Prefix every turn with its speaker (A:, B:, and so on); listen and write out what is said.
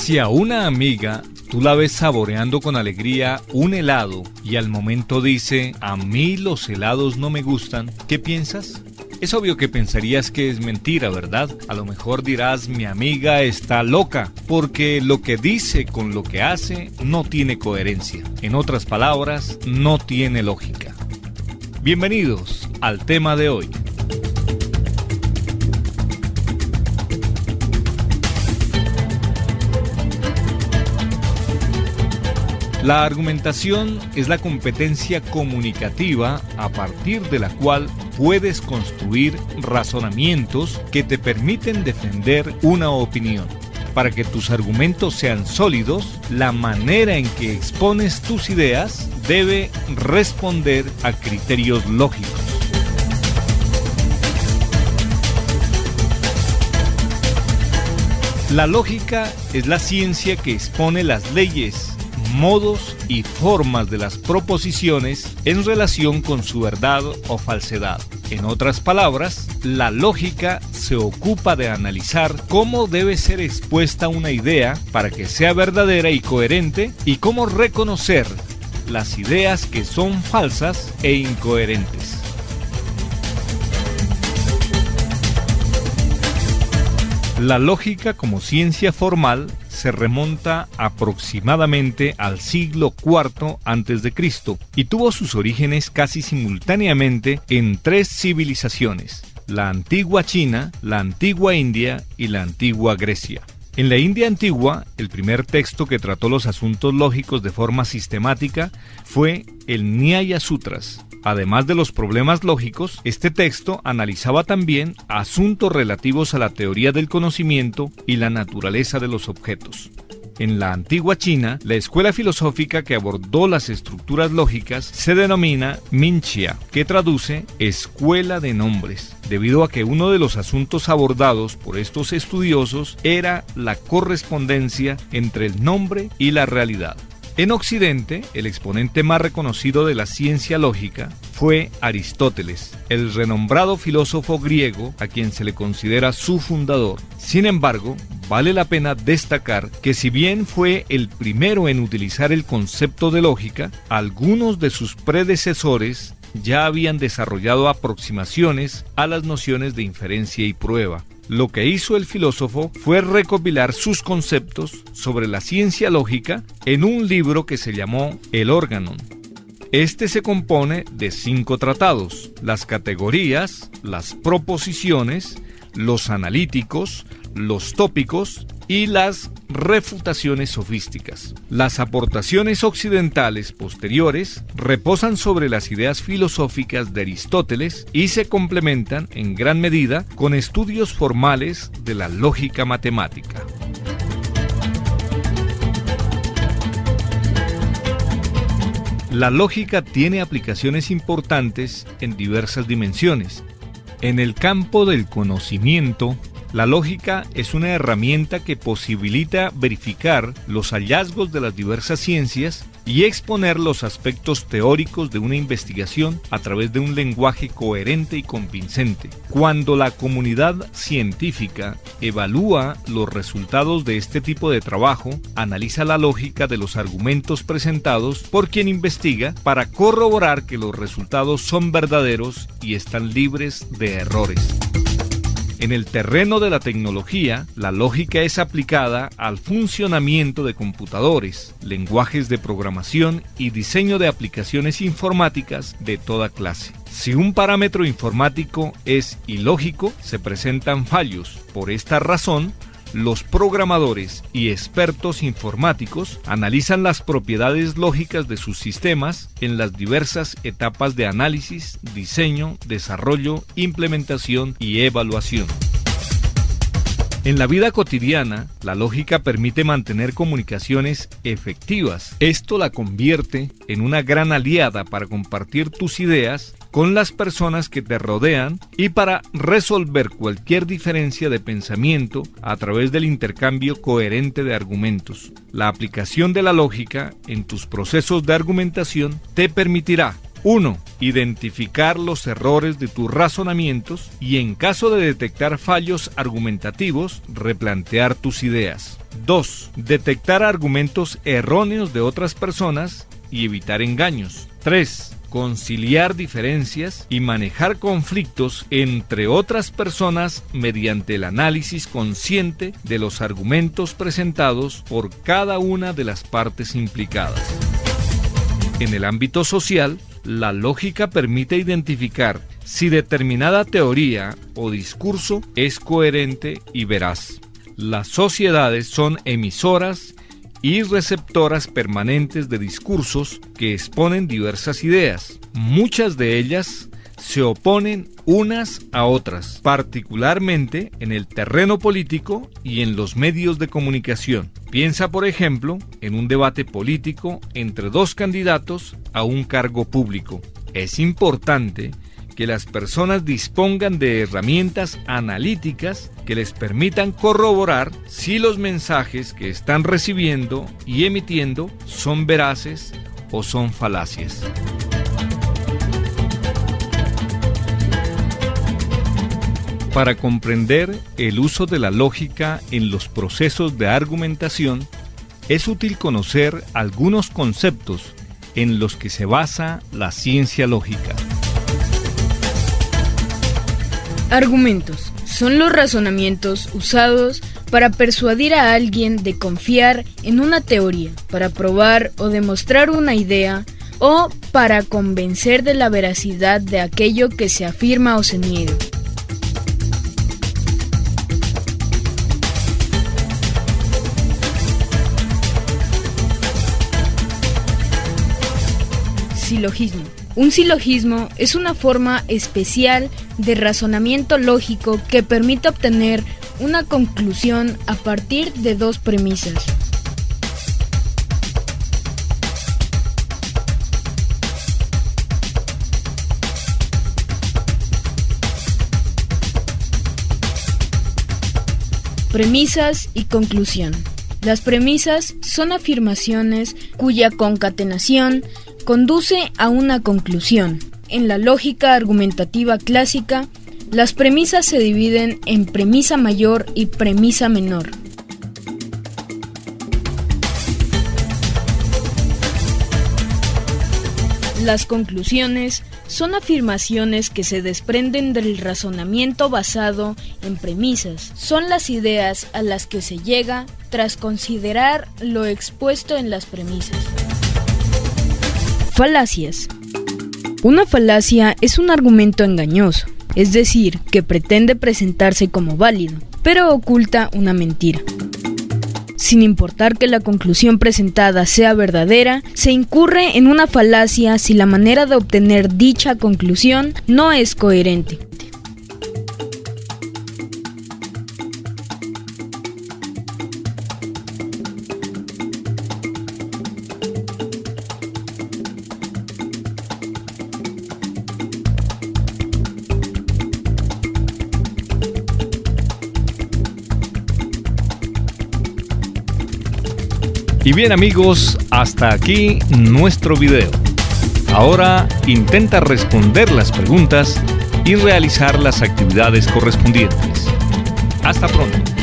A: Si a una amiga tú la ves saboreando con alegría un helado y al momento dice, a mí los helados no me gustan, ¿qué piensas? Es obvio que pensarías que es mentira, ¿verdad? A lo mejor dirás, mi amiga está loca, porque lo que dice con lo que hace no tiene coherencia. En otras palabras, no tiene lógica. Bienvenidos al tema de hoy. La argumentación es la competencia comunicativa a partir de la cual puedes construir razonamientos que te permiten defender una opinión. Para que tus argumentos sean sólidos, la manera en que expones tus ideas debe responder a criterios lógicos. La lógica es la ciencia que expone las leyes, modos y formas de las proposiciones en relación con su verdad o falsedad. En otras palabras, la lógica se ocupa de analizar cómo debe ser expuesta una idea para que sea verdadera y coherente y cómo reconocer las ideas que son falsas e incoherentes. La lógica como ciencia formal se remonta aproximadamente al siglo IV a.C. y tuvo sus orígenes casi simultáneamente en tres civilizaciones: la antigua China, la antigua India y la antigua Grecia. En la India antigua, el primer texto que trató los asuntos lógicos de forma sistemática fue el Nyaya Sutras. Además de los problemas lógicos, este texto analizaba también asuntos relativos a la teoría del conocimiento y la naturaleza de los objetos. En la antigua China, la escuela filosófica que abordó las estructuras lógicas se denomina Minxia, que traduce escuela de nombres, debido a que uno de los asuntos abordados por estos estudiosos era la correspondencia entre el nombre y la realidad. En Occidente, el exponente más reconocido de la ciencia lógica fue Aristóteles, el renombrado filósofo griego a quien se le considera su fundador. Sin embargo, vale la pena destacar que si bien fue el primero en utilizar el concepto de lógica, algunos de sus predecesores ya habían desarrollado aproximaciones a las nociones de inferencia y prueba. Lo que hizo el filósofo fue recopilar sus conceptos sobre la ciencia lógica en un libro que se llamó El Organon. Este se compone de 5 tratados: las categorías, las proposiciones, los analíticos, los tópicos y las refutaciones sofísticas. Las aportaciones occidentales posteriores reposan sobre las ideas filosóficas de Aristóteles y se complementan en gran medida con estudios formales de la lógica matemática. La lógica tiene aplicaciones importantes en diversas dimensiones. En el campo del conocimiento, la lógica es una herramienta que posibilita verificar los hallazgos de las diversas ciencias y exponer los aspectos teóricos de una investigación a través de un lenguaje coherente y convincente. Cuando la comunidad científica evalúa los resultados de este tipo de trabajo, analiza la lógica de los argumentos presentados por quien investiga para corroborar que los resultados son verdaderos y están libres de errores. En el terreno de la tecnología, la lógica es aplicada al funcionamiento de computadores, lenguajes de programación y diseño de aplicaciones informáticas de toda clase. Si un parámetro informático es ilógico, se presentan fallos. Por esta razón, los programadores y expertos informáticos analizan las propiedades lógicas de sus sistemas en las diversas etapas de análisis, diseño, desarrollo, implementación y evaluación. En la vida cotidiana, la lógica permite mantener comunicaciones efectivas. Esto la convierte en una gran aliada para compartir tus ideas con las personas que te rodean y para resolver cualquier diferencia de pensamiento a través del intercambio coherente de argumentos. La aplicación de la lógica en tus procesos de argumentación te permitirá 1. Identificar los errores de tus razonamientos y, en caso de detectar fallos argumentativos, replantear tus ideas. 2. Detectar argumentos erróneos de otras personas y evitar engaños. 3. Conciliar diferencias y manejar conflictos entre otras personas mediante el análisis consciente de los argumentos presentados por cada una de las partes implicadas. En el ámbito social, la lógica permite identificar si determinada teoría o discurso es coherente y veraz. Las sociedades son emisoras y receptoras permanentes de discursos que exponen diversas ideas. Muchas de ellas se oponen unas a otras, particularmente en el terreno político y en los medios de comunicación. Piensa, por ejemplo, en un debate político entre dos candidatos a un cargo público. Es importante que las personas dispongan de herramientas analíticas que les permitan corroborar si los mensajes que están recibiendo y emitiendo son veraces o son falacias. Para comprender el uso de la lógica en los procesos de argumentación, es útil conocer algunos conceptos en los que se basa la ciencia lógica.
B: Argumentos son los razonamientos usados para persuadir a alguien de confiar en una teoría, para probar o demostrar una idea, o para convencer de la veracidad de aquello que se afirma o se niega. Silogismo. Un silogismo es una forma especial de razonamiento lógico que permite obtener una conclusión a partir de dos premisas. Premisas y conclusión. Las premisas son afirmaciones cuya concatenación conduce a una conclusión. En la lógica argumentativa clásica, las premisas se dividen en premisa mayor y premisa menor. Las conclusiones son afirmaciones que se desprenden del razonamiento basado en premisas. Son las ideas a las que se llega tras considerar lo expuesto en las premisas. Falacias. Una falacia es un argumento engañoso, es decir, que pretende presentarse como válido, pero oculta una mentira. Sin importar que la conclusión presentada sea verdadera, se incurre en una falacia si la manera de obtener dicha conclusión no es coherente.
A: Y bien amigos, hasta aquí nuestro video. Ahora intenta responder las preguntas y realizar las actividades correspondientes. Hasta pronto.